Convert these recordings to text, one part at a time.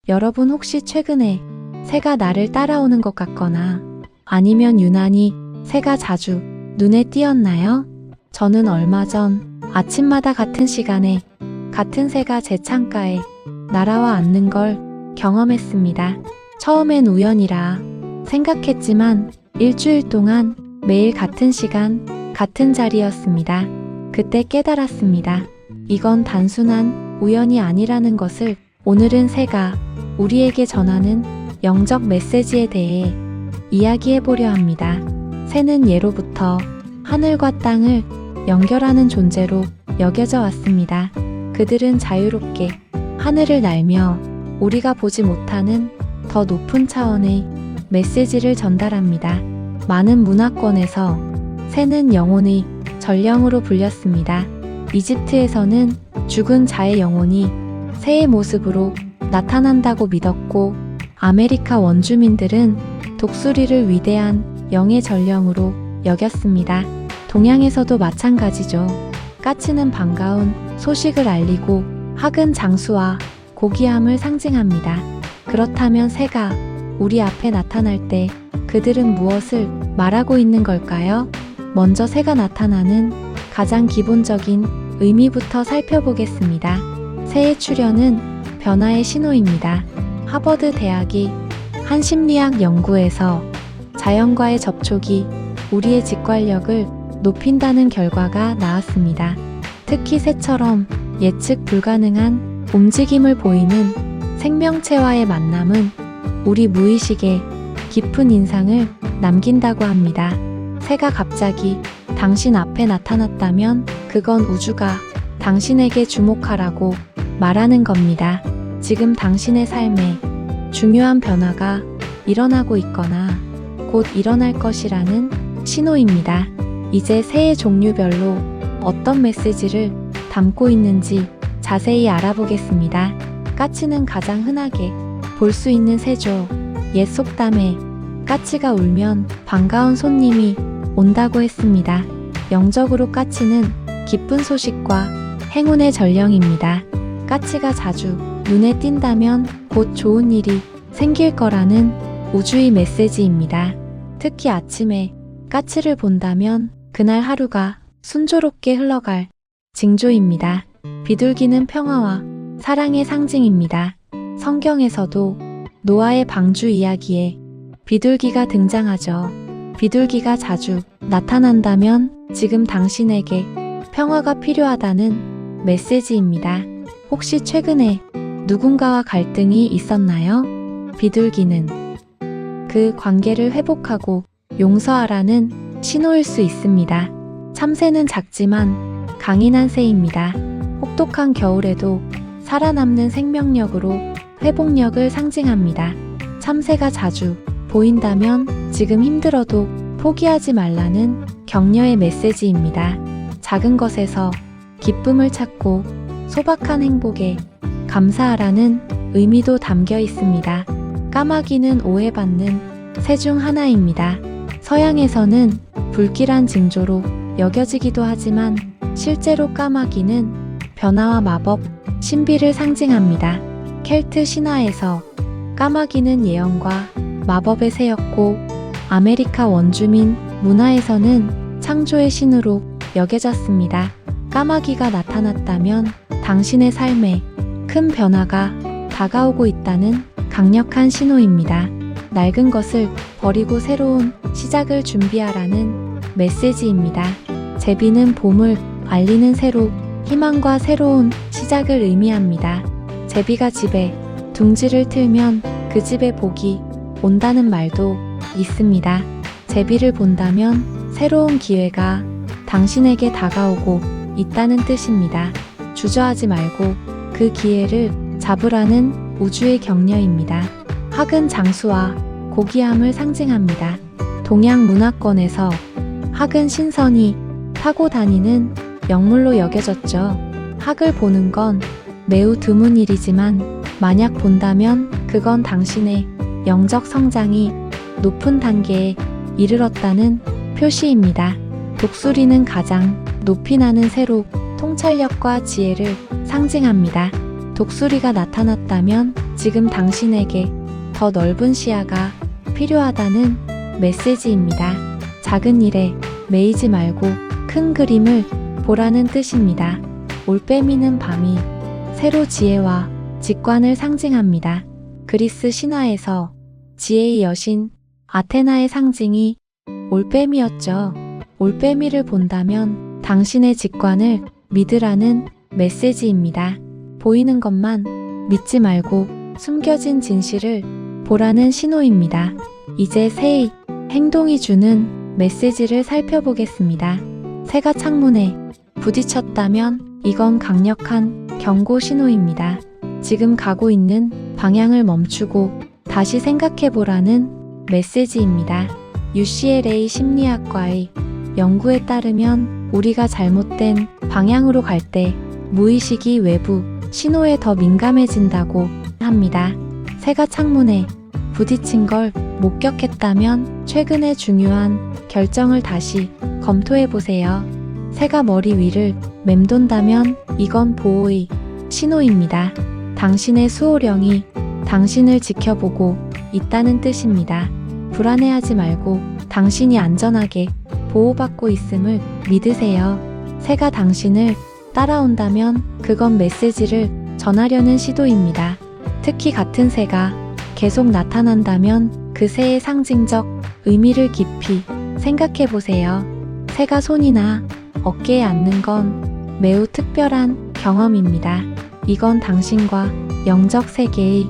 여러분 혹시 최근에 새가 나를 따라오는 것 같거나 아니면 유난히 새가 자주 눈에 띄었나요? 저는 얼마 전 아침마다 같은 시간에 같은 새가 제 창가에 날아와 앉는 걸 경험했습니다. 처음엔 우연이라 생각했지만 일주일 동안 매일 같은 시간, 같은 자리였습니다. 그때 깨달았습니다. 이건 단순한 우연이 아니라는 것을. 오늘은 새가 우리에게 전하는 영적 메시지에 대해 이야기해보려 합니다. 새는 예로부터 하늘과 땅을 연결하는 존재로 여겨져 왔습니다. 그들은 자유롭게 하늘을 날며 우리가 보지 못하는 더 높은 차원의 메시지를 전달합니다. 많은 문화권에서 새는 영혼의 전령으로 불렸습니다. 이집트에서는 죽은 자의 영혼이 새의 모습으로 나타난다고 믿었고, 아메리카 원주민들은 독수리를 위대한 영의 전령으로 여겼습니다. 동양에서도 마찬가지죠. 까치는 반가운 소식을 알리고 학은 장수와 고귀함을 상징합니다. 그렇다면 새가 우리 앞에 나타날 때 그들은 무엇을 말하고 있는 걸까요? 먼저 새가 나타나는 가장 기본적인 의미부터 살펴보겠습니다. 새의 출현은 변화의 신호입니다. 하버드 대학이 한 심리학 연구에서 자연과의 접촉이 우리의 직관력을 높인다는 결과가 나왔습니다. 특히 새처럼 예측 불가능한 움직임을 보이는 생명체와의 만남은 우리 무의식에 깊은 인상을 남긴다고 합니다. 새가 갑자기 당신 앞에 나타났다면 그건 우주가 당신에게 주목하라고 말하는 겁니다. 지금 당신의 삶에 중요한 변화가 일어나고 있거나 곧 일어날 것이라는 신호입니다. 이제 새의 종류별로 어떤 메시지를 담고 있는지 자세히 알아보겠습니다. 까치는 가장 흔하게 볼 수 있는 새죠. 옛 속담에 까치가 울면 반가운 손님이 온다고 했습니다. 영적으로 까치는 기쁜 소식과 행운의 전령입니다. 까치가 자주 눈에 띈다면 곧 좋은 일이 생길 거라는 우주의 메시지입니다. 특히 아침에 까치를 본다면 그날 하루가 순조롭게 흘러갈 징조입니다. 비둘기는 평화와 사랑의 상징입니다. 성경에서도 노아의 방주 이야기에 비둘기가 등장하죠. 비둘기가 자주 나타난다면 지금 당신에게 평화가 필요하다는 메시지입니다. 혹시 최근에 누군가와 갈등이 있었나요? 비둘기는 그 관계를 회복하고 용서하라는 신호일 수 있습니다. 참새는 작지만 강인한 새입니다. 혹독한 겨울에도 살아남는 생명력으로 회복력을 상징합니다. 참새가 자주 보인다면 지금 힘들어도 포기하지 말라는 격려의 메시지입니다. 작은 것에서 기쁨을 찾고 소박한 행복에 감사하라는 의미도 담겨 있습니다. 까마귀는 오해받는 새 중 하나입니다. 서양에서는 불길한 징조로 여겨지기도 하지만 실제로 까마귀는 변화와 마법, 신비를 상징합니다. 켈트 신화에서 까마귀는 예언과 마법의 새였고, 아메리카 원주민 문화에서는 창조의 신으로 여겨졌습니다. 까마귀가 나타났다면 당신의 삶에 큰 변화가 다가오고 있다는 강력한 신호입니다. 낡은 것을 버리고 새로운 시작을 준비하라는 메시지입니다. 제비는 봄을 알리는 새로 희망과 새로운 시작을 의미합니다. 제비가 집에 둥지를 틀면 그 집에 복이 온다는 말도 있습니다. 제비를 본다면 새로운 기회가 당신에게 다가오고 있다는 뜻입니다. 주저하지 말고 그 기회를 잡으라는 우주의 격려입니다. 학은 장수와 고귀함을 상징합니다. 동양 문화권에서 학은 신선히 타고 다니는 영물로 여겨졌죠. 학을 보는 건 매우 드문 일이지만 만약 본다면 그건 당신의 영적 성장이 높은 단계에 이르렀다는 표시입니다. 독수리는 가장 높이 나는 새로 통찰력과 지혜를 상징합니다. 독수리가 나타났다면 지금 당신에게 더 넓은 시야가 필요하다는 메시지입니다. 작은 일에 매이지 말고 큰 그림을 보라는 뜻입니다. 올빼미는 밤이 새로 지혜와 직관을 상징합니다. 그리스 신화에서 지혜의 여신 아테나의 상징이 올빼미였죠. 올빼미를 본다면 당신의 직관을 믿으라는 메시지입니다. 보이는 것만 믿지 말고 숨겨진 진실을 보라는 신호입니다. 이제 새의 행동이 주는 메시지를 살펴보겠습니다. 새가 창문에 부딪혔다면 이건 강력한 경고 신호입니다. 지금 가고 있는 방향을 멈추고 다시 생각해보라는 메시지입니다. UCLA 심리학과의 연구에 따르면 우리가 잘못된 방향으로 갈 때 무의식이 외부 신호에 더 민감해진다고 합니다. 새가 창문에 부딪힌 걸 목격했다면 최근의 중요한 결정을 다시 검토해보세요. 새가 머리 위를 맴돈다면 이건 보호의 신호입니다. 당신의 수호령이 당신을 지켜보고 있다는 뜻입니다. 불안해하지 말고 당신이 안전하게 보호받고 있음을 믿으세요. 새가 당신을 따라온다면 그건 메시지를 전하려는 시도입니다. 특히 같은 새가 계속 나타난다면 그 새의 상징적 의미를 깊이 생각해 보세요. 새가 손이나 어깨에 앉는 건 매우 특별한 경험입니다. 이건 당신과 영적 세계의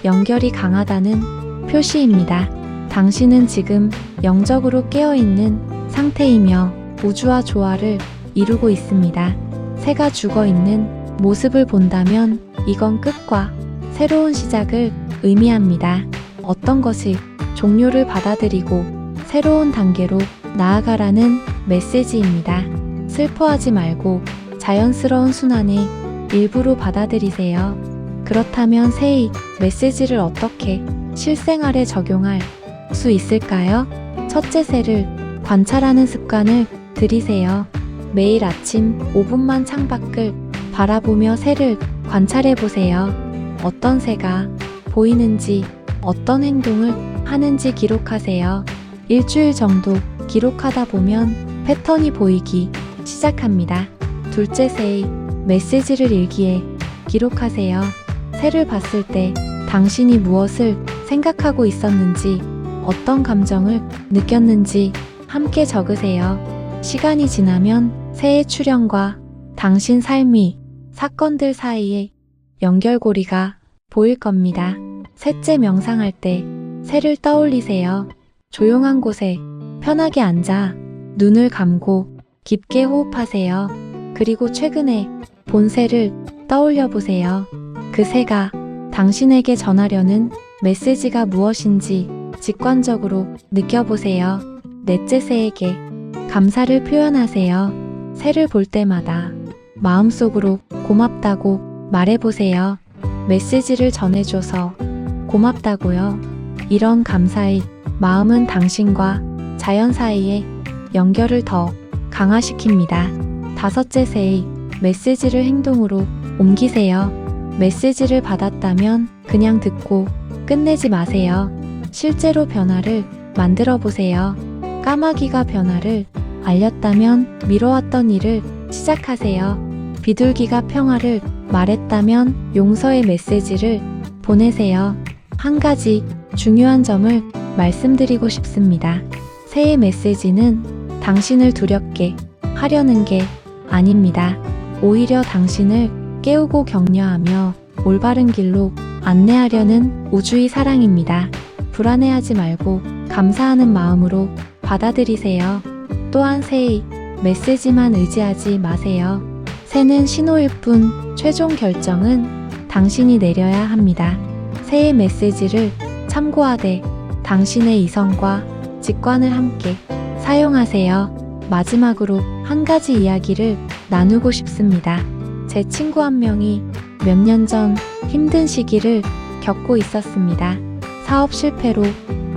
연결이 강하다는 표시입니다. 당신은 지금 영적으로 깨어있는 상태이며 우주와 조화를 이루고 있습니다. 새가 죽어있는 모습을 본다면 이건 끝과 새로운 시작을 의미합니다. 어떤 것이 종료를 받아들이고 새로운 단계로 나아가라는 메시지입니다. 슬퍼하지 말고 자연스러운 순환의 일부로 받아들이세요. 그렇다면 새의 메시지를 어떻게 실생활에 적용할 수 있을까요? 첫째, 새를 관찰하는 습관을 들이세요. 매일 아침 5분만 창밖을 바라보며 새를 관찰해 보세요. 어떤 새가 보이는지, 어떤 행동을 하는지 기록하세요. 일주일 정도 기록하다 보면 패턴이 보이기 시작합니다. 둘째, 새의 메시지를 일기에 기록하세요. 새를 봤을 때 당신이 무엇을 생각하고 있었는지, 어떤 감정을 느꼈는지 함께 적으세요. 시간이 지나면 새의 출현과 당신 삶이 사건들 사이에 연결고리가 보일 겁니다. 셋째, 명상할 때 새를 떠올리세요. 조용한 곳에 편하게 앉아 눈을 감고 깊게 호흡하세요. 그리고 최근에 본 새를 떠올려 보세요. 그 새가 당신에게 전하려는 메시지가 무엇인지 직관적으로 느껴보세요. 넷째, 새에게 감사를 표현하세요. 새를 볼 때마다 마음속으로 고맙다고 말해보세요. 메시지를 전해줘서 고맙다고요. 이런 감사의 마음은 당신과 자연 사이의 연결을 더 강화시킵니다. 다섯째, 새의 메시지를 행동으로 옮기세요. 메시지를 받았다면 그냥 듣고 끝내지 마세요. 실제로 변화를 만들어 보세요. 까마귀가 변화를 알렸다면 미뤄왔던 일을 시작하세요. 비둘기가 평화를 말했다면 용서의 메시지를 보내세요. 한 가지 중요한 점을 말씀드리고 싶습니다. 새해 메시지는 당신을 두렵게 하려는 게 아닙니다. 오히려 당신을 깨우고 격려하며 올바른 길로 안내하려는 우주의 사랑입니다. 불안해하지 말고 감사하는 마음으로 받아들이세요. 또한 새의 메시지만 의지하지 마세요. 새는 신호일 뿐 최종 결정은 당신이 내려야 합니다. 새의 메시지를 참고하되 당신의 이성과 직관을 함께 사용하세요. 마지막으로 한 가지 이야기를 나누고 싶습니다. 제 친구 한 명이 몇 년 전 힘든 시기를 겪고 있었습니다. 사업 실패로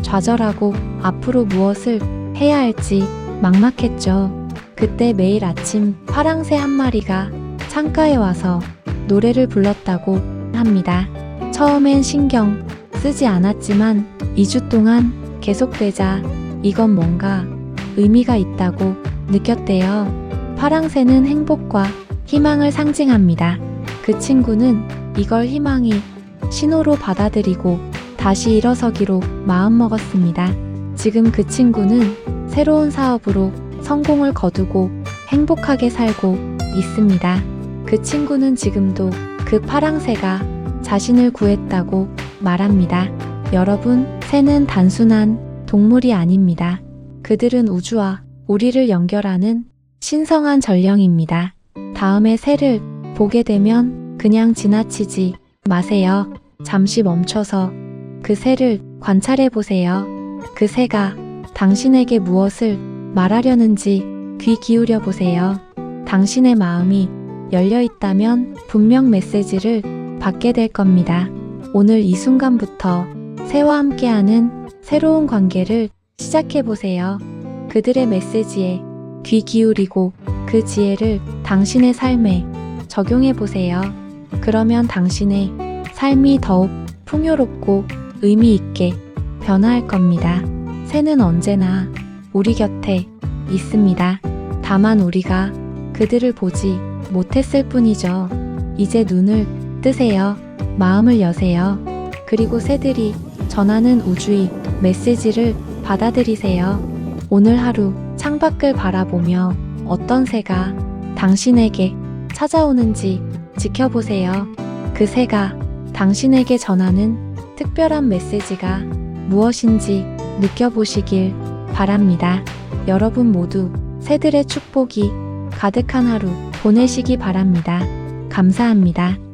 좌절하고 앞으로 무엇을 해야 할지 막막했죠. 그때 매일 아침 파랑새 한 마리가 창가에 와서 노래를 불렀다고 합니다. 처음엔 신경 쓰지 않았지만 2주 동안 계속되자 이건 뭔가 의미가 있다고 느꼈대요. 파랑새는 행복과 희망을 상징합니다. 그 친구는 이걸 희망이 신호로 받아들이고 다시 일어서기로 마음먹었습니다. 지금 그 친구는 새로운 사업으로 성공을 거두고 행복하게 살고 있습니다. 그 친구는 지금도 그 파랑새가 자신을 구했다고 말합니다. 여러분, 새는 단순한 동물이 아닙니다. 그들은 우주와 우리를 연결하는 신성한 전령입니다. 다음에 새를 보게 되면 그냥 지나치지 마세요. 잠시 멈춰서 그 새를 관찰해 보세요. 그 새가 당신에게 무엇을 말하려는지 귀 기울여 보세요. 당신의 마음이 열려 있다면 분명 메시지를 받게 될 겁니다. 오늘 이 순간부터 새와 함께하는 새로운 관계를 시작해 보세요. 그들의 메시지에 귀 기울이고 그 지혜를 당신의 삶에 적용해 보세요. 그러면 당신의 삶이 더욱 풍요롭고 의미 있게 변화할 겁니다. 새는 언제나 우리 곁에 있습니다. 다만 우리가 그들을 보지 못했을 뿐이죠. 이제 눈을 뜨세요. 마음을 여세요. 그리고 새들이 전하는 우주의 메시지를 받아들이세요. 오늘 하루 창밖을 바라보며 어떤 새가 당신에게 찾아오는지 지켜보세요. 그 새가 당신에게 전하는 특별한 메시지가 무엇인지 느껴보시길 바랍니다. 여러분 모두 새들의 축복이 가득한 하루 보내시기 바랍니다. 감사합니다.